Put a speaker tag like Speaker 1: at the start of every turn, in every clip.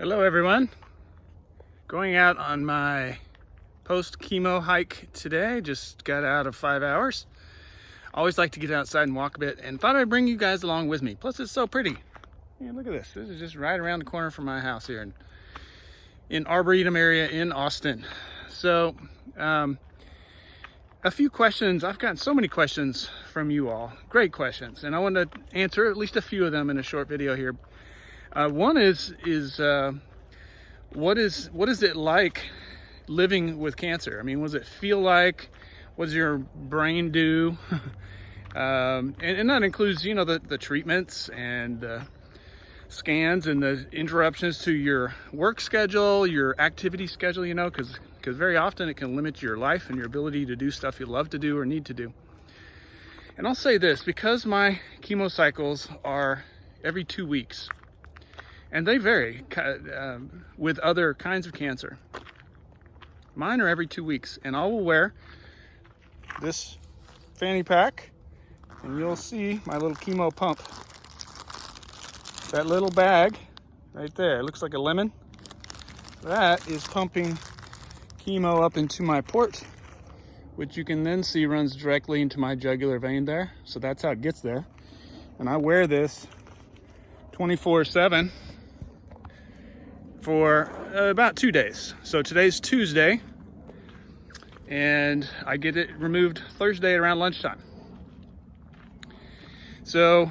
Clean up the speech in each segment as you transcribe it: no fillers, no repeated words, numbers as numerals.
Speaker 1: Hello everyone. Going out on my post-chemo hike today. Just got out of 5 hours. Always like to get outside and walk a bit and thought I'd bring you guys along with me. Plus it's so pretty. Man, look at this. This is just right around the corner from my house here in Arboretum area in Austin. So a few questions. I've gotten so many questions from you all. Great questions. And I want to answer at least a few of them in a short video here. One is what is it like living with cancer? I mean, what does it feel like? What does your brain do? And that includes, you know, the treatments and scans and the interruptions to your work schedule, your activity schedule, you know, because very often it can limit your life and your ability to do stuff you love to do or need to do. And I'll say this, because my chemo cycles are every 2 weeks, and they vary with other kinds of cancer. Mine are every 2 weeks, and I will wear this fanny pack, and you'll see my little chemo pump. That little bag right there, it looks like a lemon. That is pumping chemo up into my port, which you can then see runs directly into my jugular vein there. So that's how it gets there. And I wear this 24/7 for about 2 days. So today's Tuesday, and I get it removed Thursday around lunchtime. So,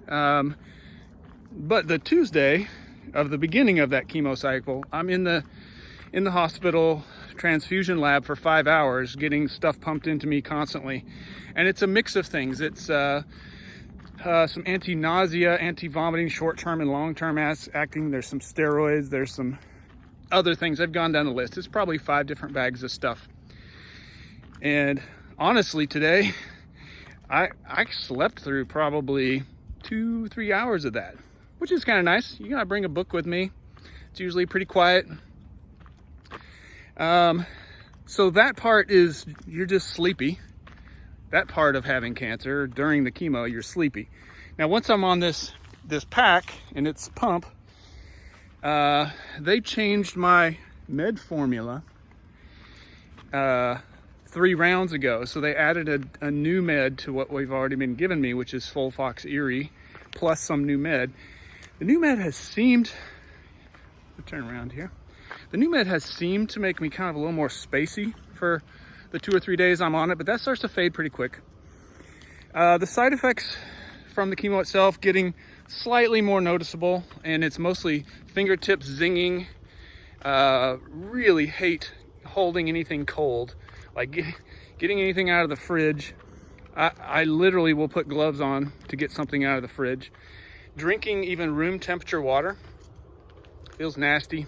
Speaker 1: but the Tuesday of the beginning of that chemo cycle, I'm in the hospital transfusion lab for 5 hours, getting stuff pumped into me constantly. And it's a mix of things. It's some anti-nausea, anti-vomiting, short-term and long-term acting. There's some steroids. There's some other things. I've gone down the list. It's probably 5 different bags of stuff. And honestly, today, I slept through probably 2-3 hours of that, which is kind of nice. You gotta bring a book with me. It's usually pretty quiet. So that part is, you're just sleepy. That part of having cancer, during the chemo, you're sleepy. Now, once I'm on this pack and its pump, they changed my med formula 3 rounds ago. So they added a new med to what we've already been giving me, which is Folfox plus some new med. The new med has seemed, I'll turn around here. The new med has seemed to make me kind of a little more spacey for the 2 or 3 days I'm on it, but that starts to fade pretty quick. The side effects from the chemo itself getting slightly more noticeable, and it's mostly fingertips zinging. Really hate holding anything cold, like getting anything out of the fridge. I literally will put gloves on to get something out of the fridge. Drinking even room temperature water feels nasty.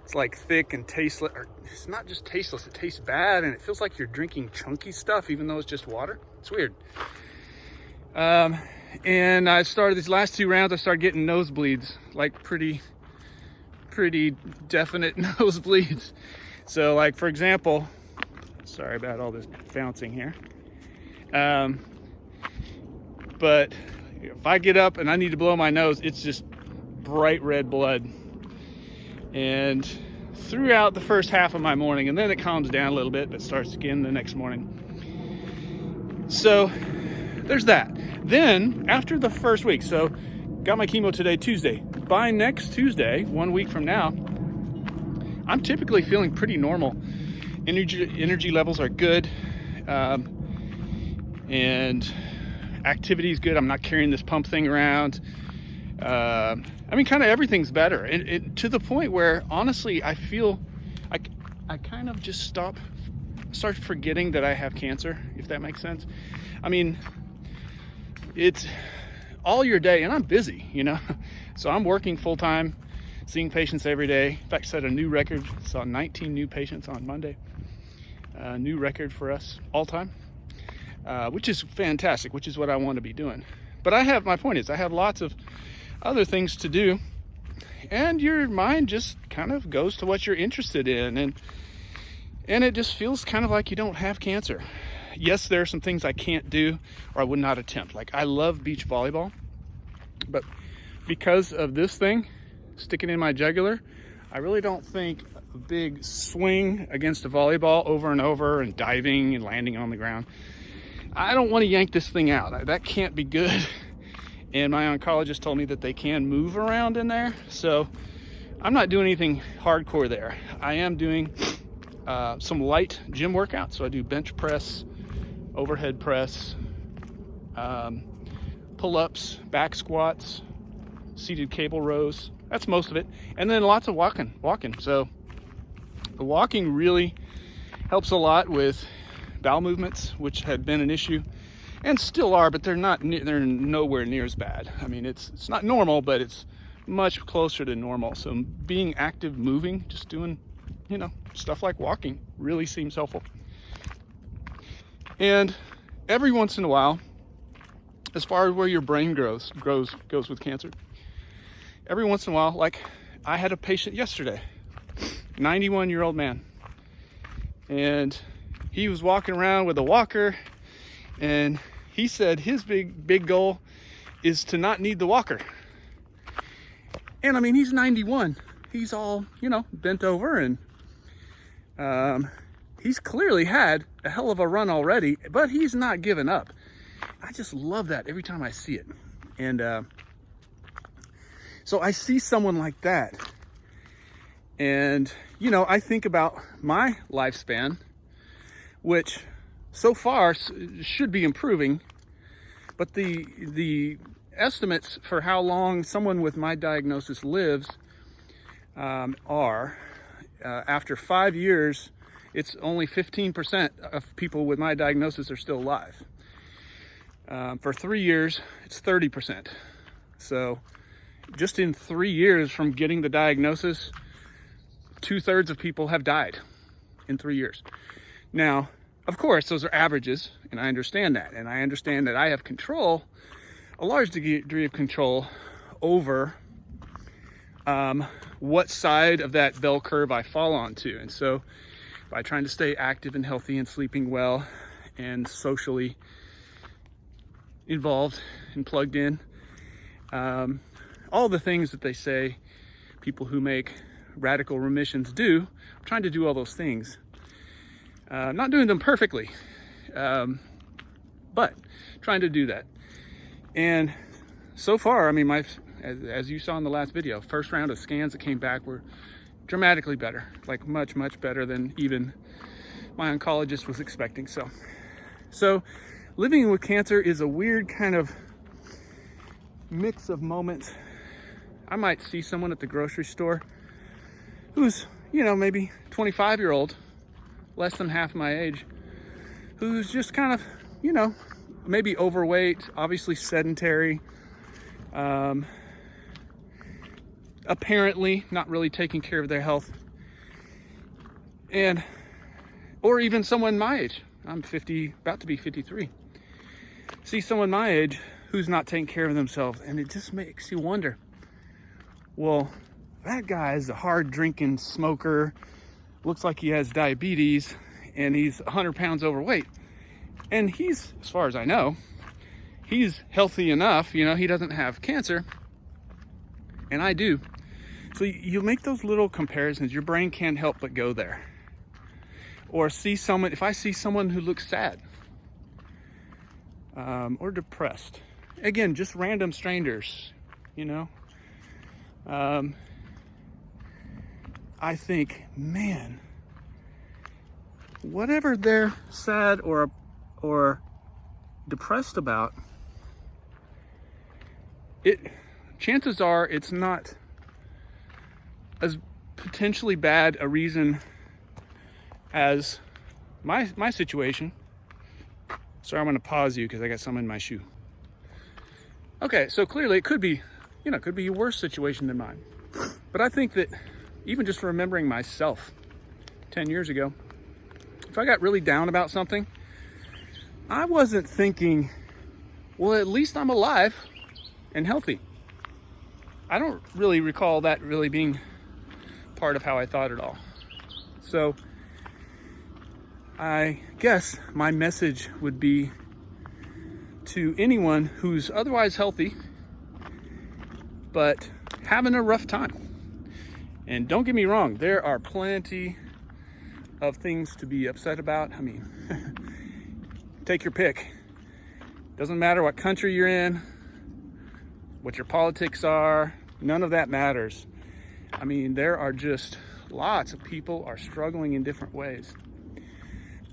Speaker 1: It's like thick and tasteless, or it's not just tasteless, it tastes bad, and it feels like you're drinking chunky stuff even though it's just water. It's weird. And I started these last 2 rounds, I started getting nosebleeds, like pretty definite nosebleeds. So like, for example, sorry about all this bouncing here. But if I get up and I need to blow my nose, it's just bright red blood. And throughout the first half of my morning, and then it calms down a little bit, but starts again the next morning. So there's that. Then after the first week, so got my chemo today, Tuesday. By next Tuesday, 1 week from now, I'm typically feeling pretty normal. Energy levels are good, and activity is good. I'm not carrying this pump thing around. I mean, kind of everything's better, and to the point where, honestly, I feel I kind of just start forgetting that I have cancer, if that makes sense. I mean, it's all your day, and I'm busy, you know, so I'm working full-time, seeing patients every day. In fact, set a new record, saw 19 new patients on Monday. New record for us all time, which is fantastic, which is what I want to be doing. But my point is, I have lots of other things to do, and your mind just kind of goes to what you're interested in, and it just feels kind of like you don't have cancer. Yes, there are some things I can't do or I would not attempt. Like, I love beach volleyball, but because of this thing, sticking in my jugular. I really don't think a big swing against a volleyball over and over and diving and landing on the ground, I don't want to yank this thing out. That can't be good. And my oncologist told me that they can move around in there. So I'm not doing anything hardcore there. I am doing some light gym workouts. So I do bench press, overhead press, pull-ups, back squats, seated cable rows. That's most of it. And then lots of walking. So the walking really helps a lot with bowel movements, which had been an issue and still are, but they're nowhere near as bad. I mean, it's not normal, but it's much closer to normal. So being active, moving, just doing, stuff like walking really seems helpful. And every once in a while, as far as where your brain goes with cancer, every once in a while, like I had a patient yesterday, 91-year-old man, and he was walking around with a walker, and he said his big goal is to not need the walker. And I mean, he's 91. He's all, bent over, and he's clearly had a hell of a run already, but he's not given up. I just love that every time I see it. And so I see someone like that, and, I think about my lifespan, which so far should be improving, but the estimates for how long someone with my diagnosis lives are, after 5 years, it's only 15% of people with my diagnosis are still alive. For 3 years, it's 30%. So just in 3 years from getting the diagnosis, 2/3 of people have died in 3 years. Now, of course, those are averages, and I understand that. And I understand that I have control, a large degree of control over what side of that bell curve I fall onto. And so by trying to stay active and healthy and sleeping well and socially involved and plugged in, all the things that they say people who make radical remissions do, I'm trying to do all those things. Not doing them perfectly, but trying to do that. And so far, I mean, as you saw in the last video, first round of scans that came back were dramatically better, like much, much better than even my oncologist was expecting. So living with cancer is a weird kind of mix of moments. I might see someone at the grocery store who's, maybe 25-year-old, less than half my age, who's just kind of, maybe overweight, obviously sedentary, apparently not really taking care of their health, or even someone my age. I'm 50, about to be 53. See someone my age who's not taking care of themselves, and it just makes you wonder, well, that guy is a hard drinking smoker, looks like he has diabetes, and he's 100 pounds overweight. And he's, as far as I know, he's healthy enough, he doesn't have cancer, and I do. So you make those little comparisons, your brain can't help but go there. Or if I see someone who looks sad, or depressed, again, just random strangers, I think, man, whatever they're sad or depressed about, chances are it's not as potentially bad a reason as my situation. Sorry, I'm going to pause you because I got some in my shoe. Okay, so clearly it could be, could be a worse situation than mine. But I think that even just remembering myself 10 years ago, if I got really down about something, I wasn't thinking, well, at least I'm alive and healthy. I don't really recall that really being part of how I thought at all. So I guess my message would be to anyone who's otherwise healthy but having a rough time. And don't get me wrong, there are plenty of things to be upset about. I mean, take your pick. Doesn't matter what country you're in, what your politics are, none of that matters. I mean, there are just lots of people are struggling in different ways.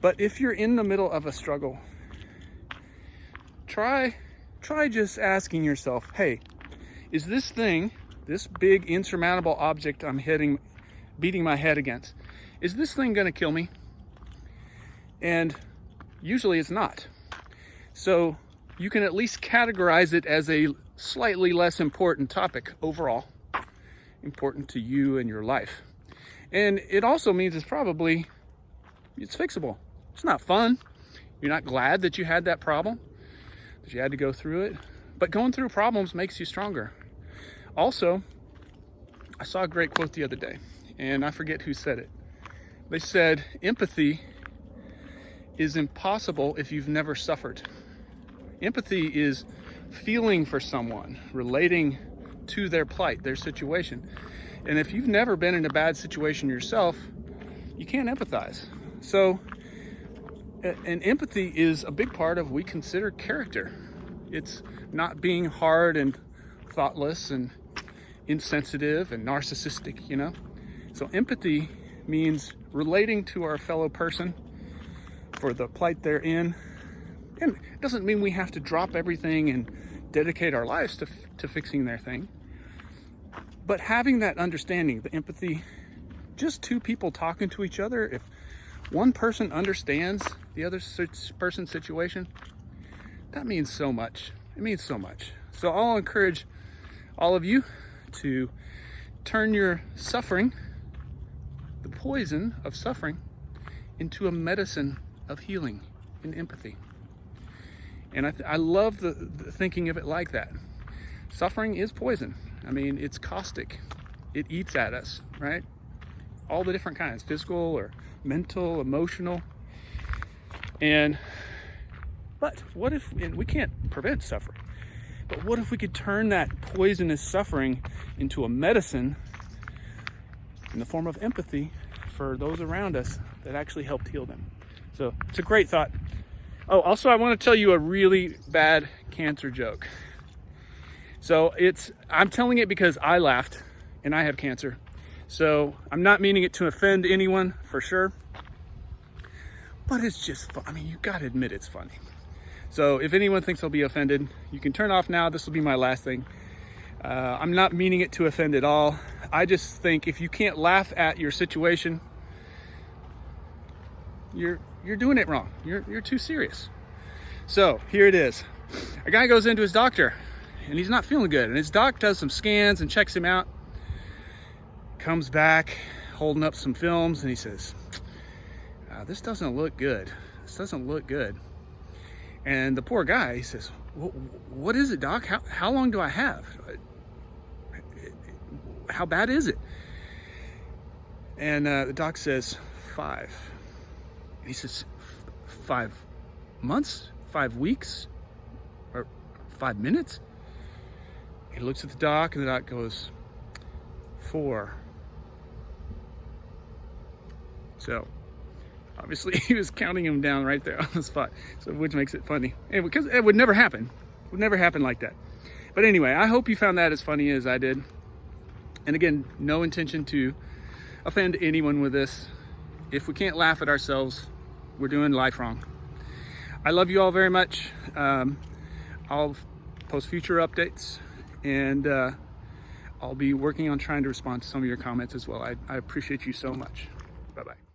Speaker 1: But if you're in the middle of a struggle, try just asking yourself, hey, is this thing, this big insurmountable object I'm beating my head against, is this thing gonna kill me? And usually it's not. So you can at least categorize it as a slightly less important topic overall, important to you and your life. And it also means it's fixable. It's not fun. You're not glad that you had that problem, that you had to go through it, but going through problems makes you stronger. Also, I saw a great quote the other day, and I forget who said it. They said, empathy is impossible if you've never suffered. Empathy is feeling for someone, relating to their plight, their situation. And if you've never been in a bad situation yourself, you can't empathize. So, and empathy is a big part of we consider character. It's not being hard and thoughtless and insensitive and narcissistic, you know? So empathy means relating to our fellow person for the plight they're in. And it doesn't mean we have to drop everything and dedicate our lives to fixing their thing. But having that understanding, the empathy, just two people talking to each other, if one person understands the other person's situation, that means so much. It means so much. So I'll encourage all of you to turn your suffering, the poison of suffering, into a medicine of healing and empathy. And I love the thinking of it like that. Suffering is poison. I mean, it's caustic. It eats at us, right? All the different kinds, physical or mental, emotional. But what if, and we can't prevent suffering, but what if we could turn that poisonous suffering into a medicine in the form of empathy for those around us that actually helped heal them? So it's a great thought. Oh, also I want to tell you a really bad cancer joke. So I'm telling it because I laughed and I have cancer. So I'm not meaning it to offend anyone for sure, but it's just fun. I mean, you gotta admit it's funny. So if anyone thinks I'll be offended, you can turn off now. This will be my last thing. I'm not meaning it to offend at all. I just think if you can't laugh at your situation, you're doing it wrong. You're too serious. So here it is. A guy goes into his doctor and he's not feeling good. And his doc does some scans and checks him out. Comes back holding up some films and he says, this doesn't look good. This doesn't look good. And the poor guy, he says, what is it, doc? How long do I have? How bad is it? And the doc says, 5. And he says, 5 months? 5 weeks? Or 5 minutes? He looks at the doc and the doc goes, 4. So obviously he was counting him down right there on the spot, so which makes it funny. And because it would never happen. It would never happen like that. But anyway, I hope you found that as funny as I did. And again, no intention to offend anyone with this. If we can't laugh at ourselves, we're doing life wrong. I love you all very much. I'll post future updates, and I'll be working on trying to respond to some of your comments as well. I appreciate you so much. Bye-bye.